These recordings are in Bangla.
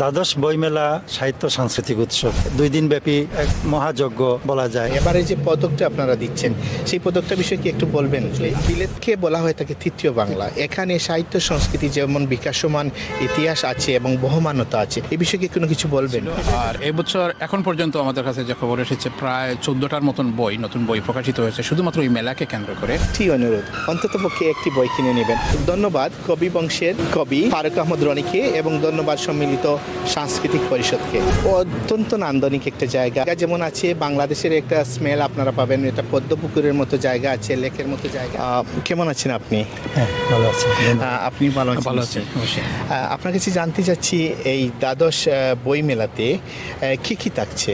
দ্বাদশ বইমেলা সাহিত্য সাংস্কৃতিক উৎসব 2 দিন ব্যাপী এক মহাযজ্ঞ বলা যায়। এবারে যে পদকটা আপনারা দিচ্ছেন সেই পদকটা বিষয়ে কি একটু বলবেন? বিলেতকে বলা হয়ে থাকে তৃতীয় বাংলা। এখানে সাহিত্য সংস্কৃতি যেমন বিকাশমান ইতিহাস আছে এবং বহমানতা আছে, এই বিষয়ে কি কোনো কিছু বলবেন? আর এবছর এখন পর্যন্ত আমাদের কাছে যে খবর এসেছে প্রায় 14টার মতন নতুন বই প্রকাশিত হয়েছে শুধুমাত্র এই মেলাকে কেন্দ্র করে। ঠিক অনুরোধ, অন্ততপক্ষে একটি বই কিনে নেবেন। ধন্যবাদ কবি বংশের কবি ফারুক আহমদ রনিকে এবং ধন্যবাদ সম্মিলিত সাংস্কৃতিক পরিষদকে। অত্যন্ত নান্দনিক একটা জায়গা, যেমন আছে বাংলাদেশের একটা স্মেল আপনারা পাবেন। এটা পদ্মপুকুরের মতো জায়গা আছে, লেকের মতো জায়গা। কেমন আছেন আপনি? হ্যাঁ, ভালো আছি। আপনি ভালো আছেন? আপনার কাছে জানতে চাচ্ছি এই দ্বাদশ বই মেলাতে কি কি থাকছে?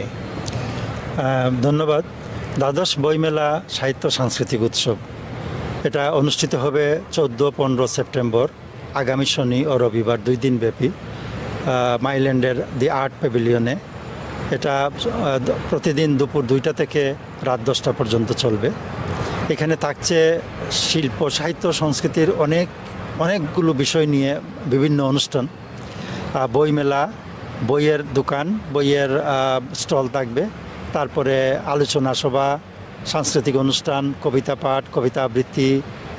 ধন্যবাদ। দ্বাদশ বইমেলা সাহিত্য সাংস্কৃতিক উৎসব এটা অনুষ্ঠিত হবে 14-15 সেপ্টেম্বর, আগামী শনি ও রবিবার 2 দিন ব্যাপী মাইল্যান্ডের দি আর্ট প্যাভিলিয়নে। এটা প্রতিদিন দুপুর 2টা থেকে রাত 10টা পর্যন্ত চলবে। এখানে থাকছে শিল্প সাহিত্য সংস্কৃতির অনেকগুলো বিষয় নিয়ে বিভিন্ন অনুষ্ঠান, বইমেলা, বইয়ের দোকান, বইয়ের স্টল থাকবে, তারপরে আলোচনা সভা, সাংস্কৃতিক অনুষ্ঠান, কবিতা পাঠ, কবিতা আবৃত্তি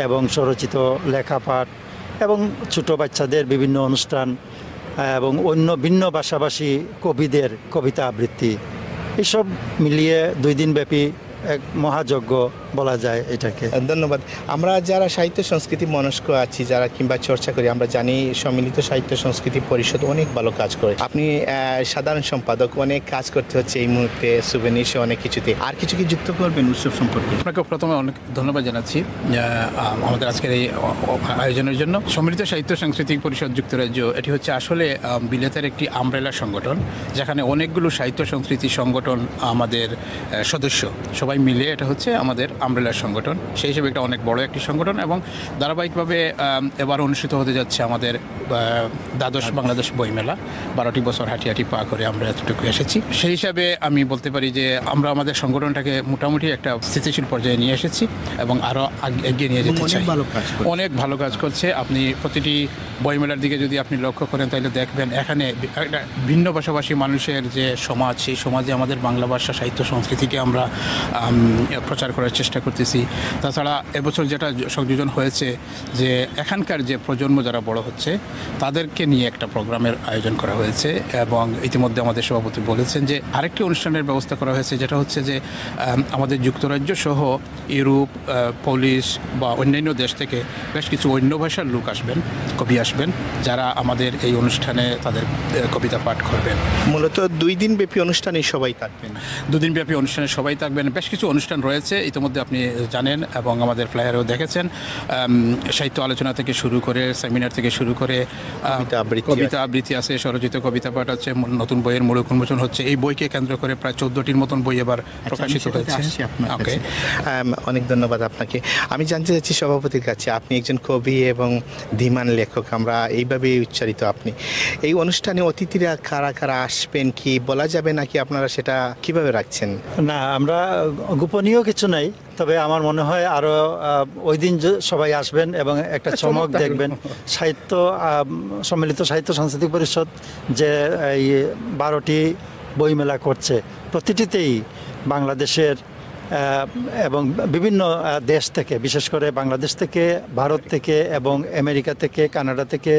এবং স্বরচিত লেখা পাঠ এবং ছোট বাচ্চাদের বিভিন্ন অনুষ্ঠান এবং অন্য ভিন্ন ভাষাভাষী কবিদের কবিতা আবৃত্তি, এসব মিলিয়ে 2 দিন ব্যাপী এক মহাযজ্ঞ বলা যায় এটাকে। ধন্যবাদ। আমরা যারা সাহিত্য সংস্কৃতি মনস্ক আছি, যারা কিংবা চর্চা করি, আমরা জানি সম্মিলিত সাহিত্য সংস্কৃতি পরিষদ অনেক ভালো কাজ করে। আপনি সাধারণ সম্পাদক, অনেক কাজ করতে হচ্ছে এই মুহূর্তে, সুভেনির অনেক কিছুতে। আর কিছু কি যুক্ত করবেন উৎসব সম্পর্কে? আপনাকে প্রথমে অনেক ধন্যবাদ জানাচ্ছি আমাদের আজকের এই আয়োজনের জন্য। সম্মিলিত সাহিত্য সাংস্কৃতিক পরিষদ যুক্তরাজ্য এটি হচ্ছে আসলে বিলেতের একটি আমব্রেলা সংগঠন, যেখানে অনেকগুলো সাহিত্য সংস্কৃতি সংগঠন আমাদের সদস্য, সবাই মিলে এটা হচ্ছে আমাদের আমব্রেলা সংগঠন। সেই হিসেবে এটা অনেক বড় একটি সংগঠন এবং ধারাবাহিকভাবে এবার অনুষ্ঠিত হতে যাচ্ছে আমাদের দ্বাদশ বাংলাদেশ বইমেলা। 12টি বছর হাঁটি পা করে আমরা এতটুকু এসেছি। সেই হিসাবে আমি বলতে পারি যে আমরা আমাদের সংগঠনটাকে মোটামুটি একটা স্থিতিশীল পর্যায়ে নিয়ে এসেছি এবং আরও এগিয়ে নিয়ে যেতে চাই। অনেক ভালো কাজ করছে। আপনি প্রতিটি বইমেলার দিকে যদি আপনি লক্ষ্য করেন তাহলে দেখবেন এখানে একটা ভিন্ন ভাষাভাষী মানুষের যে সমাজ, সেই সমাজে আমাদের বাংলা ভাষা সাহিত্য সংস্কৃতিকে আমরা প্রচার করার চেষ্টা করতেছি। তাছাড়া এবছর যেটা সংযোজন হয়েছে যে এখানকার যে প্রজন্ম যারা বড় হচ্ছে তাদেরকে নিয়ে একটা প্রোগ্রামের আয়োজন করা হয়েছে এবং ইতিমধ্যে আমাদের সভাপতি বলেছেন যে আরেকটি অনুষ্ঠানের ব্যবস্থা করা হয়েছে, যেটা হচ্ছে যে আমাদের যুক্তরাজ্য সহ ইউরোপ, পোলিশ বা অন্যান্য দেশ থেকে বেশ কিছু অন্য ভাষার লোক আসবেন, কবি আসবেন, যারা আমাদের এই অনুষ্ঠানে তাদের কবিতা পাঠ করবেন। মূলত 2 দিন ব্যাপী অনুষ্ঠানে সবাই থাকবেন। 2 দিন ব্যাপী অনুষ্ঠানে সবাই থাকবেন। বেশ কিছু অনুষ্ঠান রয়েছে ইতিমধ্যে আপনি জানেন এবং আমাদের ফ্লায়ারেও দেখেছেন। সাহিত্য আলোচনা থেকে শুরু করে, সেমিনার থেকে শুরু করে কবিতা আবৃত্তি আছে, স্বরচিত কবিতা পাঠ আছে, নতুন বইয়ের মূল উন্মোচন হচ্ছে। এই বইকে কেন্দ্র করে প্রায় 14টির মতন বই এবার প্রকাশিত হয়েছে। অনেক ধন্যবাদ আপনাকে। আমি জানতে চাচ্ছি সভাপতির কাছে, আপনি একজন কবি এবং ধীমান লেখক, আমরা এইভাবেই উচ্চারিত। আপনি এই অনুষ্ঠানে অতিথিরা কারা কারা আসবেন কি বলা যাবে নাকি আপনারা সেটা কিভাবে রাখছেন? না, আমরা গোপনীয় কিছু নাই, তবে আমার মনে হয় আরও ওই দিন সবাই আসবেন এবং একটা চমক দেখবেন। সাহিত্য সম্মিলিত সাহিত্য সাংস্কৃতিক পরিষদ যে এই 12টি বইমেলা করছে, প্রতিটিতেই বাংলাদেশের এবং বিভিন্ন দেশ থেকে, বিশেষ করে বাংলাদেশ থেকে, ভারত থেকে এবং আমেরিকা থেকে, কানাডা থেকে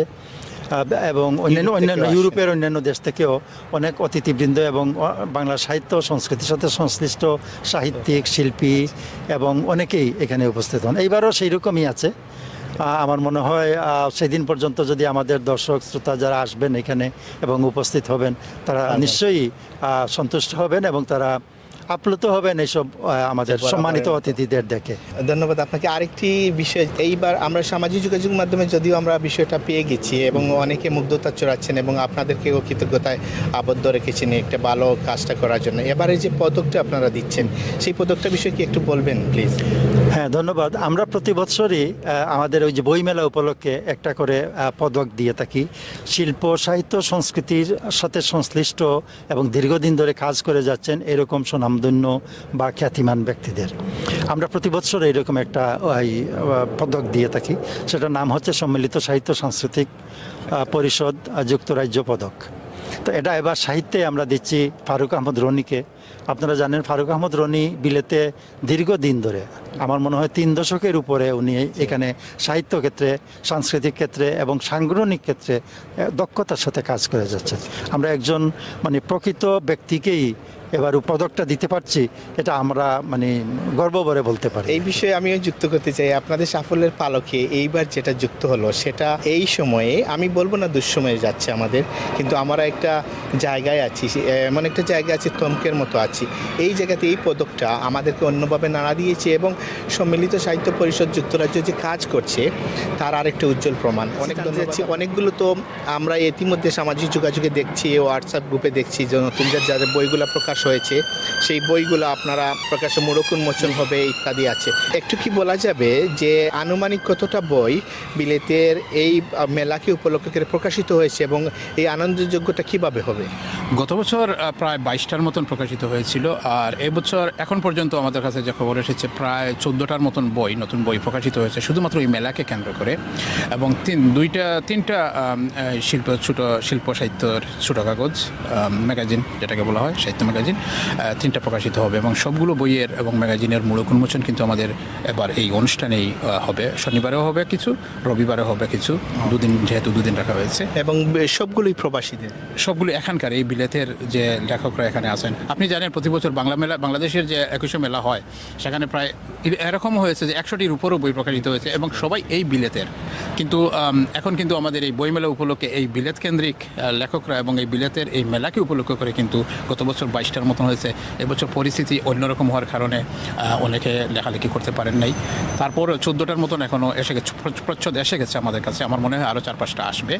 এবং অন্যান্য ইউরোপের অন্যান্য দেশ থেকেও অনেক অতিথিবৃন্দ এবং বাংলা সাহিত্য সংস্কৃতির সাথে সংশ্লিষ্ট সাহিত্যিক, শিল্পী এবং অনেকেই এখানে উপস্থিত হন। এইবারও সেই রকমই আছে। আমার মনে হয় সেদিন পর্যন্ত যদি আমাদের দর্শক শ্রোতা যারা আসবেন এখানে এবং উপস্থিত হবেন, তারা নিশ্চয়ই সন্তুষ্ট হবেন এবং তারা আপ্লুত হবেন এইসব আমাদের সম্মানিত অতিথিদের দেখে। ধন্যবাদ আপনাকে। আরেকটি বিষয়, এইবার আমরা সামাজিক যোগাযোগ মাধ্যমে যদিও আমরা বিষয়টা পেয়ে গেছি এবং অনেকে মুগ্ধতা চড়াচ্ছেন এবং আপনাদেরকেও কৃতজ্ঞতায় আবদ্ধ রেখেছেন একটা ভালো কাজটা করার জন্য। এবারে যে পদকটা আপনারা দিচ্ছেন সেই পদকটা বিষয়ে কি একটু বলবেন প্লিজ? হ্যাঁ, ধন্যবাদ। আমরা প্রতি বছরই আমাদের ওই যে বইমেলা উপলক্ষে একটা করে পদক দিয়ে থাকি শিল্প সাহিত্য সংস্কৃতির সাথে সংশ্লিষ্ট এবং দীর্ঘদিন ধরে কাজ করে যাচ্ছেন এরকম সুনামধন্য বা খ্যাতিমান ব্যক্তিদের। আমরা প্রতি বছর এইরকম একটা পদক দিয়ে থাকি, সেটার নাম হচ্ছে সম্মিলিত সাহিত্য সাংস্কৃতিক পরিষদ যুক্তরাজ্য পদক। তো এটা এবার সাহিত্যে আমরা দিচ্ছি ফারুক আহমদ রনিকে। আপনারা জানেন ফারুক আহমদ রনি বিলেতে দীর্ঘদিন ধরে, আমার মনে হয় 3 দশকের উপরে উনি এখানে সাহিত্য ক্ষেত্রে, সাংস্কৃতিক ক্ষেত্রে এবং সাংগঠনিক ক্ষেত্রে দক্ষতার সাথে কাজ করে যাচ্ছেন। আমরা একজন মানে প্রকৃত ব্যক্তিকেই এবার পদকটা দিতে পারছি, এটা আমরা মানে গর্ব ভরে বলতে পারি। এই বিষয়ে আমিও যুক্ত করতে চাই, আপনাদের সাফল্যের পালকে এইবার যেটা যুক্ত হলো সেটা এই সময়ে, আমি বলবো না দুঃসময়ে যাচ্ছে আমাদের, কিন্তু আমরা একটা জায়গায় আছি, এমন একটা জায়গায় আছি থমকের মতো আছি। এই জায়গাতে এই পদকটা আমাদেরকে অন্যভাবে নাড়া দিয়েছে এবং সম্মিলিত সাহিত্য পরিষদ যুক্তরাজ্য যে কাজ করছে তার আরেকটা উজ্জ্বল প্রমাণ। অনেকগুলো তো আমরা ইতিমধ্যে সামাজিক যোগাযোগে দেখছি, হোয়াটসঅ্যাপ গ্রুপে দেখছি যে নতুন যাদের বইগুলো প্রকাশ হয়েছে সেই বইগুলো আপনারা প্রকাশে মোড়ক উন্মোচন হবে ইত্যাদি আছে। একটু কি বলা যাবে যে আনুমানিক কতটা বই বিলেতের এই মেলাকে উপলক্ষ করে প্রকাশিত হয়েছে এবং এই আনন্দযোগ্যটা কিভাবে হবে? গত বছর প্রায় 22টার মতন প্রকাশিত হয়েছিল, আর এবছর এখন পর্যন্ত আমাদের কাছে যে খবর এসেছে প্রায় 14টার মতন বই, নতুন বই প্রকাশিত হয়েছে শুধুমাত্র এই মেলাকে কেন্দ্র করে। এবং তিনটা শিল্প সাহিত্যের ছোটো কাগজ ম্যাগাজিন, যেটাকে বলা হয় সাহিত্য ম্যাগাজিন, 3টা প্রকাশিত হবে এবং সবগুলো বইয়ের এবং ম্যাগাজিনের মোড়ক উন্মোচন কিন্তু আমাদের এবার এই অনুষ্ঠানেই হবে। শনিবারেও হবে কিছু, রবিবারেও হবে কিছু, দুদিন, যেহেতু 2 দিন রাখা হয়েছে। এবং সবগুলোই প্রবাসীদের, সবগুলো এখানকার এই বিলেতের যে লেখকরা এখানে আছেন। আপনি জানেন প্রতি বছর বাংলাদেশের যে 21শে মেলা হয় সেখানে প্রায় এরকম হয়েছে যে 100টির উপরও বই প্রকাশিত হয়েছে এবং সবাই এই বিলেতের। কিন্তু এখন কিন্তু আমাদের এই বইমেলা উপলক্ষে এই বিলেত কেন্দ্রিক লেখকরা এবং এই বিলেতের এই মেলাকে উপলক্ষ করে কিন্তু গত বছর 22টার মতন হয়েছে। এবছর পরিস্থিতি অন্যরকম হওয়ার কারণে অনেকে লেখালেখি করতে পারেন নাই। তারপর 14টার মতন এখনও এসে গেছে, প্রচ্ছদ এসে গেছে আমাদের কাছে। আমার মনে হয় আরও 4-5টা আসবে,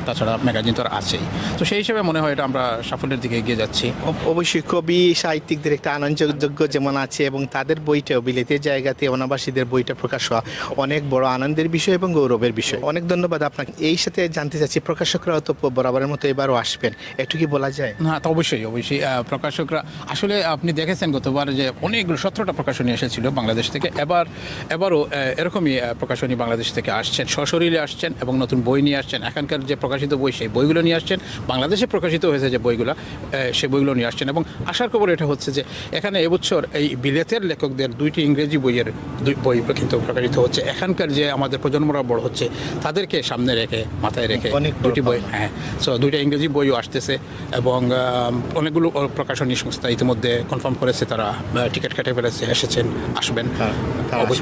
তাছাড়া ম্যাগাজিন তো আর আছেই। তো সেই হিসেবে মনে হয় এটা আমরা সাফল্যের দিকে এগিয়ে যাচ্ছি। অবশ্যই কবি সাহিত্যিকদের একটা আনন্দযোগ্য যেমন আছে এবং তাদের বইটাও বিলেতের জায়গাতে অনাবাসীদের বইটা প্রকাশ হওয়া অনেক বড় আনন্দের বিষয় এবং গৌরবের বিষয়। অনেক ধন্যবাদ আপনাকে। এই সাথে জানতে চাচ্ছি, প্রকাশকরাও তো বরাবরের মতো এবারও আসবেন, একটু কি বলা যায়? হ্যাঁ, তো অবশ্যই প্রকাশকরা আসলে আপনি দেখেছেন গতবার যে অনেকগুলো 17টা প্রকাশনী এসেছিল বাংলাদেশ থেকে। এবারও এরকমই প্রকাশনী বাংলাদেশ থেকে আসছেন, সশরীরে আসছেন এবং নতুন বই নিয়ে আসছেন। এখানকার যে প্রকাশিত বই সেই বইগুলো নিয়ে আসছেন, বাংলাদেশে প্রকাশিত হয়েছে যে বইগুলো সেই বইগুলো নিয়ে আসছেন। এবং আসার খবর এটা হচ্ছে যে এখানে এবছর এই বিলেতের লেখকদের 2টি ইংরেজি বইয়ের বই কিন্তু প্রকাশিত হচ্ছে। এখানকার যে আমাদের প্রজন্মরা বড় হচ্ছে তাদেরকে সামনে রেখে, মাথায় রেখে 2টি বই, হ্যাঁ, সো 2টা ইংরেজি বইও আসতেছে এবং অনেকগুলো প্রকাশনী সংস্থা ইতিমধ্যে কনফার্ম করেছে, তারা টিকিট কেটে ফেলেছে, এসেছেন, আসবেন,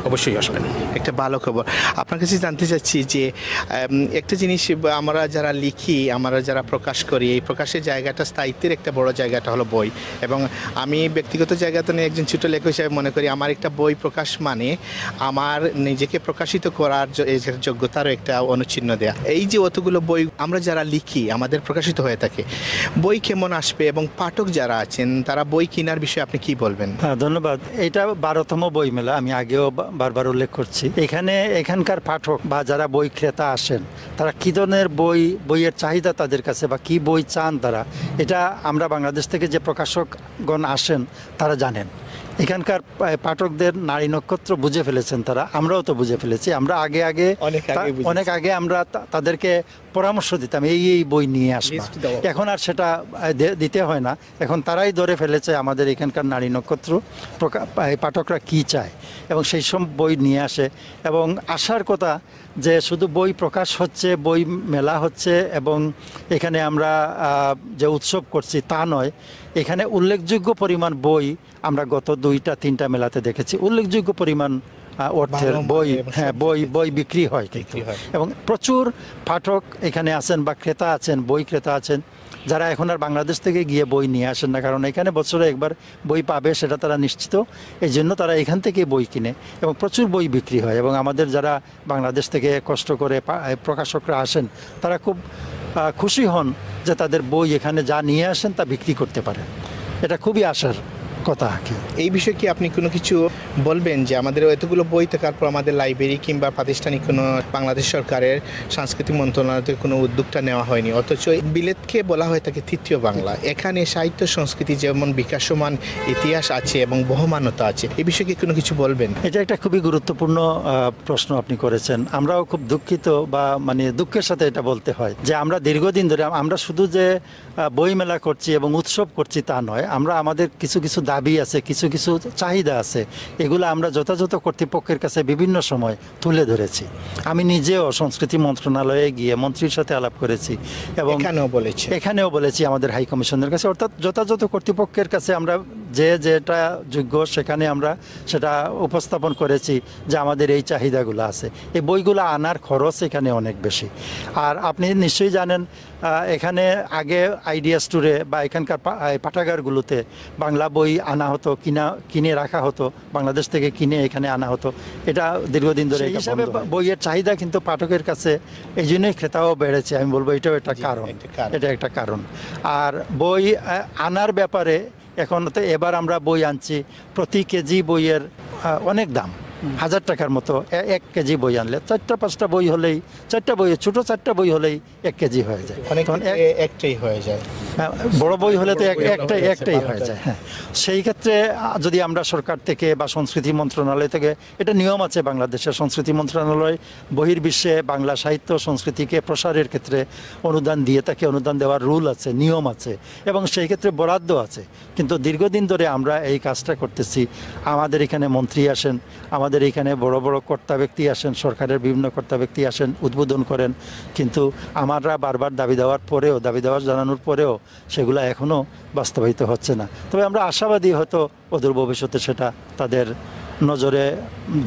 অবশ্যই আসবেন। একটা ভালো খবর। আপনার কাছে জানতে চাচ্ছি যে একটা জিনিস, আমরা যারা লিখি, আমরা যারা প্রকাশ করি, এই প্রকাশের জায়গাটা, স্থায়িত্বের একটা বড় জায়গাটা হলো বই। এবং আমি ব্যক্তিগত জায়গাতে নিয়ে একজন ছোটো লেখক হিসাবে মনে করি আমার একটা বই প্রকাশ মানে আমার নিজেকে প্রকাশিত করার যোগ্যতারও একটা অনুচ্ছিন্ন দেয়া। এই যে অতগুলো বই আমরা যারা লিখি আমাদের প্রকাশিত হয়ে থাকে, বই কেমন আসবে এবং পাঠক যারা আছেন তারা বই কেনার বিষয়ে আপনি কি বলবেন? হ্যাঁ, ধন্যবাদ। এটা 12তম বই মেলা, আমি আগেও বারবার উল্লেখ করছি। এখানকার পাঠক বা যারা বই ক্রেতা আসেন তারা কী ধরনের বইয়ের চাহিদা তাদের কাছে বা কি বই চান তারা, এটা আমরা বাংলাদেশ থেকে যে প্রকাশকগণ আসেন তারা জানেন। এখানকার পাঠকদের নারী নক্ষত্র বুঝে ফেলেছেন তারা, আমরাও তো বুঝে ফেলেছি। আমরা অনেক আগে আমরা তাদেরকে পরামর্শ দিতাম, এই বই নিয়ে আসবা। এখন আর সেটা দিতে হয় না, এখন তারাই ধরে ফেলেছে আমাদের এখানকার নারী নক্ষত্র, পাঠকরা কি চায় এবং সেই সব বই নিয়ে আসে। এবং আসার কথা যে শুধু বই প্রকাশ হচ্ছে, বই মেলা হচ্ছে এবং এখানে আমরা যে উৎসব করছি তা নয়, এখানে উল্লেখযোগ্য পরিমাণ বই আমরা গত 2-3টা মেলাতে দেখেছি। উল্লেখযোগ্য পরিমাণ অর্থের বই বিক্রি হয় এবং প্রচুর পাঠক এখানে আছেন বা ক্রেতা আছেন, বই ক্রেতা আছেন যারা এখন আর বাংলাদেশ থেকে গিয়ে বই নিয়ে আসেন না, কারণ এখানে বছরে একবার বই পাবে সেটা তারা নিশ্চিত। এই জন্য তারা এখান থেকে বই কিনে এবং প্রচুর বই বিক্রি হয়। এবং আমাদের যারা বাংলাদেশ থেকে কষ্ট করে প্রকাশকরা আসেন তারা খুব খুশি হন যে তাদের বই এখানে যা নিয়ে আসেন তা বিক্রি করতে পারে। এটা খুবই আশার। কথা কি এই বিষয়ে কি আপনি কোনো কিছু বলবেন যে আমাদের এতগুলো বই থাকার পর আমাদের লাইব্রেরি কিংবা প্রাতিষ্ঠানিক কোনো বাংলাদেশ সরকারের সাংস্কৃতিক মন্ত্রণালয় থেকে কোনো উদ্যোগটা নেওয়া হয়নি, অথচ বিলেতকে বলা হয় থাকে তৃতীয় বাংলা। এখানে সাহিত্য সংস্কৃতি যেমন বিকাশমান ইতিহাস আছে এবং বহমানতা আছে, এই বিষয়ে কি কোনো কিছু বলবেন? এটা একটা খুবই গুরুত্বপূর্ণ প্রশ্ন আপনি করেছেন। আমরাও খুব দুঃখিত বা মানে দুঃখের সাথে এটা বলতে হয় যে আমরা দীর্ঘদিন ধরে আমরা শুধু যে বই মেলা করছি এবং উৎসব করছি তা নয়, আমরা আমাদের কিছু কিছু দাবি আছে, কিছু কিছু চাহিদা আছে, এগুলো আমরা যথাযথ কর্তৃপক্ষের কাছে বিভিন্ন সময় তুলে ধরেছি। আমি নিজেও সংস্কৃতি মন্ত্রণালয়ে গিয়ে মন্ত্রীর সাথে আলাপ করেছি এবং এখানেও বলেছি আমাদের হাই কমিশনের কাছে, অর্থাৎ যথাযথ কর্তৃপক্ষের কাছে আমরা যেটা যোগ্য সেখানে আমরা সেটা উপস্থাপন করেছি যে আমাদের এই চাহিদাগুলো আছে। এই বইগুলো আনার খরচ এখানে অনেক বেশি। আর আপনি নিশ্চয়ই জানেন এখানে আগে আইডিয়া স্টোরে বা এখানকার পাঠাগারগুলোতে বাংলা বই আনা হতো, কিনে রাখা হতো, বাংলাদেশ থেকে কিনে এখানে আনা হতো। এটা দীর্ঘদিন ধরে এই হিসাবে বইয়ের চাহিদা কিন্তু পাঠকের কাছে এই জন্যই ক্রেতাও বেড়েছে। আমি বলবো এটাও একটা কারণ, এটা একটা কারণ। আর বই আনার ব্যাপারে এখন তো এবার আমরা বই আনছি, প্রতি কেজি বইয়ের অনেক দাম, 1000 টাকার মতো। 1 কেজি বই আনলে 4-5টা বই হলেই, 4টা বই, ছোট 4টা বই হলেই 1 কেজি হয়ে যায়। একটাই হয়ে যায়, বড় বই হলে তো একটাই হয়ে যায়। হ্যাঁ, সেই ক্ষেত্রে যদি আমরা সরকার থেকে বা সংস্কৃতি মন্ত্রণালয় থেকে, এটা নিয়ম আছে বাংলাদেশের সংস্কৃতি মন্ত্রণালয় বহির্বিশ্বে বাংলা সাহিত্য সংস্কৃতিকে প্রসারের ক্ষেত্রে অনুদান দিয়ে থাকে, অনুদান দেওয়ার রুল আছে, নিয়ম আছে এবং সেই ক্ষেত্রে বরাদ্দ আছে। কিন্তু দীর্ঘদিন ধরে আমরা এই কাজটা করতেছি। আমাদের এখানে মন্ত্রী আসেন, আমাদের এখানে বড় বড় কর্তা ব্যক্তি আসেন, সরকারের বিভিন্ন কর্তা ব্যক্তি আসেন, উদ্বোধন করেন, কিন্তু আমরা বারবার দাবি দেওয়া জানানোর পরেও সেগুলো এখনও বাস্তবায়িত হচ্ছে না। তবে আমরা আশাবাদী হয়তো অদূর ভবিষ্যতে সেটা তাদের নজরে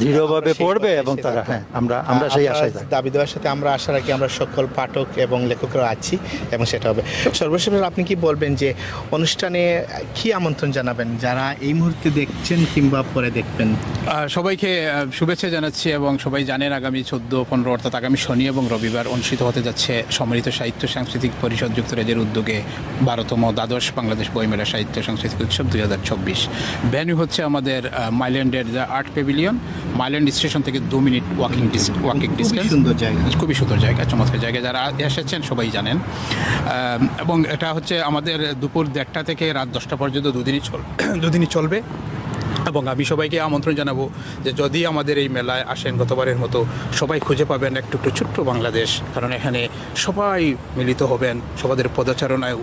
দৃঢ়ভাবে পড়বে এবং তারা আমরা সেই আশায় থাকি। দাবি দেওয়ার সাথে আমরা আশা রাখি আমরা সকল পাঠক এবং লেখকরা আছি এবং সেটা হবে। সর্বশেষ আপনি কি বলবেন যে অনুষ্ঠানে কি আমন্ত্রণ জানাবেন যারা এই মুহূর্তে দেখছেন কিংবা পরে দেখবেন? সবাইকে শুভেচ্ছা জানাচ্ছি এবং সবাই জানেন আগামী 14-15 অর্থাৎ আগামী শনি এবং রবিবার অনুষ্ঠিত হতে যাচ্ছে সম্মিলিত সাহিত্য সাংস্কৃতিক পরিষদ যুক্তরাজ্যের উদ্যোগে 12তম দ্বাদশ বাংলাদেশ বইমেলা সাহিত্য সাংস্কৃতিক উৎসব 2024। ভেন্যু হচ্ছে আমাদের মাইল্যান্ডের আর্ট প্যাভিলিয়ন, মাইল্যান্ড স্টেশন থেকে 2 মিনিট ওয়াকিং ডিস্টেন্স। খুবই সুন্দর জায়গা, চমৎকার জায়গা। যারা এসেছেন সবাই জানেন। এবং এটা হচ্ছে আমাদের দুপুর 1:30 থেকে রাত 10টা পর্যন্ত দুদিনই চলবে। এবং আমি সবাইকে আমন্ত্রণ জানাবো যে যদি আমাদের এই মেলায় আসেন গতবারের মতো, সবাই খুঁজে পাবেন একটু ছোট্ট বাংলাদেশ, কারণ এখানে সবাই মিলিত হবেন, সবাদের পদচারণায়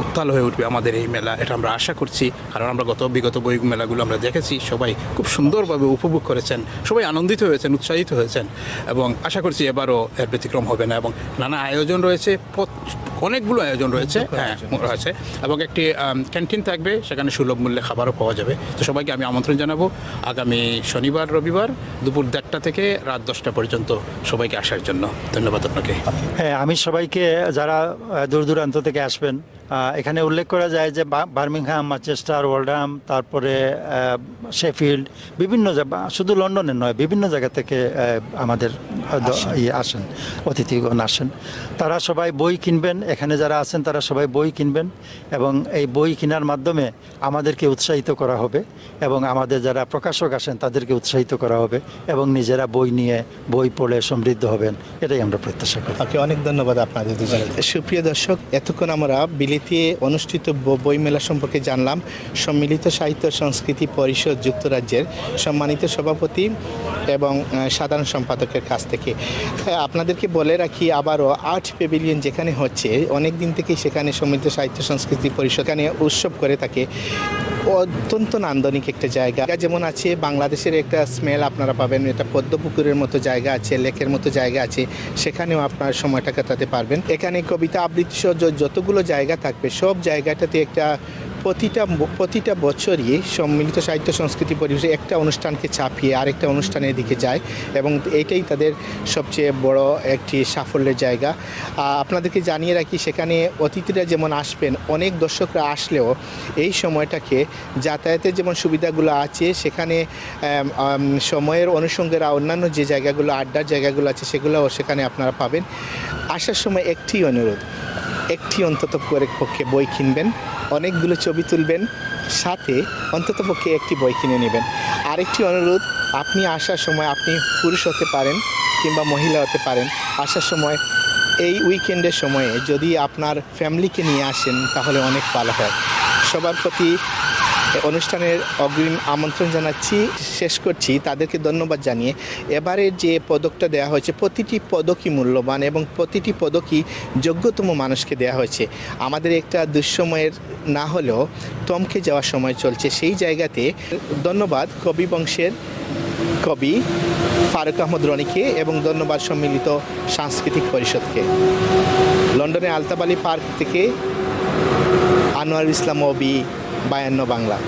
উত্তাল হয়ে উঠবে আমাদের এই মেলা, এটা আমরা আশা করছি। কারণ আমরা বিগত বই মেলাগুলো আমরা দেখেছি, সবাই খুব সুন্দরভাবে উপভোগ করেছেন, সবাই আনন্দিত হয়েছেন, উৎসাহিত হয়েছেন এবং আশা করছি এবারও এর ব্যতিক্রম হবে না। এবং নানা আয়োজন রয়েছে, অনেকগুলো আয়োজন রয়েছে রয়েছে এবং একটি ক্যান্টিন থাকবে, সেখানে সুলভ মূল্যে খাবারও পাওয়া যাবে। তো সবাইকে আমি আমন্ত্রণ জানাবো আগামী শনিবার রবিবার দুপুর 1:30 থেকে রাত 10টা পর্যন্ত সবাইকে আসার জন্য। ধন্যবাদ আপনাকে। হ্যাঁ, আমি সবাইকে যারা দূর দূরান্ত থেকে আসবেন, এখানে উল্লেখ করা যায় যে বার্মিংহাম, ম্যানচেস্টার, ওল্ডহাম, তারপরে শেফিল্ড, বিভিন্ন জায়গা, শুধু লন্ডনের নয়, বিভিন্ন জায়গা থেকে আমাদের আসেন, অতিথিগণ আসেন। তারা সবাই বই কিনবেন, এখানে যারা আছেন তারা সবাই বই কিনবেন এবং এই বই কেনার মাধ্যমে আমাদেরকে উৎসাহিত করা হবে এবং আমাদের যারা প্রকাশক আসেন তাদেরকে উৎসাহিত করা হবে এবং নিজেরা বই পড়ে সমৃদ্ধ হবেন, এটাই আমরা প্রত্যাশা করি। অনেক ধন্যবাদ আপনাদের দুজনের। সুপ্রিয় দর্শক, এতক্ষণ আমরা বিলেতে অনুষ্ঠিত বইমেলা সম্পর্কে জানলাম সম্মিলিত সাহিত্য সংস্কৃতি পরিষদ যুক্তরাজ্যের সম্মানিত সভাপতি এবং সাধারণ সম্পাদকের কাছ থেকে। আপনাদেরকে বলে রাখি আবারও আর্ট প্যাভিলিয়ন যেখানে হচ্ছে, অনেক দিন থেকেই সেখানে সম্মিলিত সাহিত্য সংস্কৃতি পরিষদ এখানে উৎসব করে থাকে। অত্যন্ত নান্দনিক একটা জায়গা, যেমন আছে বাংলাদেশের একটা স্মেল আপনারা পাবেন, এটা পদ্মপুকুরের মতো জায়গা আছে, লেকের মতো জায়গা আছে, সেখানেও আপনার সময়টা কাটাতে পারবেন। এখানে কবিতা আবৃত্তি সহ যতগুলো জায়গা থাকবে সব জায়গাটাতে একটা প্রতিটা বছরই সম্মিলিত সাহিত্য সংস্কৃতি পরিষদ একটা অনুষ্ঠানকে চাপিয়ে আরেকটা অনুষ্ঠানের দিকে যায় এবং এটাই তাদের সবচেয়ে বড় একটি সাফল্যের জায়গা। আপনাদেরকে জানিয়ে রাখি সেখানে অতিথিরা যেমন আসবেন, অনেক দর্শকরা আসলেও এই সময়টাকে যাতায়াতের যেমন সুবিধাগুলো আছে, সেখানে সময়ের অনুষঙ্গেরা অন্যান্য যে জায়গাগুলো আড্ডার জায়গাগুলো আছে সেগুলোও সেখানে আপনারা পাবেন। আসার সময় একটি অনুরোধ, একটি অন্তত করে পক্ষে বই কিনবেন, অনেকগুলো ছবি তুলবেন, সাথে অন্তত পক্ষে একটি বই কিনে নেবেন। আরেকটি অনুরোধ, আপনি আসার সময়, আপনি পুরুষ হতে পারেন কিংবা মহিলা হতে পারেন, আসার সময় এই উইকেন্ডের সময়ে যদি আপনার ফ্যামিলিকে নিয়ে আসেন তাহলে অনেক ভালো হয়। সবার প্রতি অনুষ্ঠানের অগ্রিম আমন্ত্রণ জানাচ্ছি, শেষ করছি তাদেরকে ধন্যবাদ জানিয়ে। এবারের যে পদকটা দেওয়া হয়েছে, প্রতিটি পদকই মূল্যবান এবং প্রতিটি পদকই যোগ্যতম মানুষকে দেওয়া হয়েছে। আমাদের একটা দুঃসময়ের না হলেও থমকে যাওয়ার সময় চলছে, সেই জায়গাতে ধন্যবাদ কবি বংশের কবি ফারুক আহমদ রনিকে এবং ধন্যবাদ সম্মিলিত সাংস্কৃতিক পরিষদকে। লন্ডনের আলতাব আলী পার্ক থেকে আনোয়ার ইসলাম অবি, 52 বাংলা।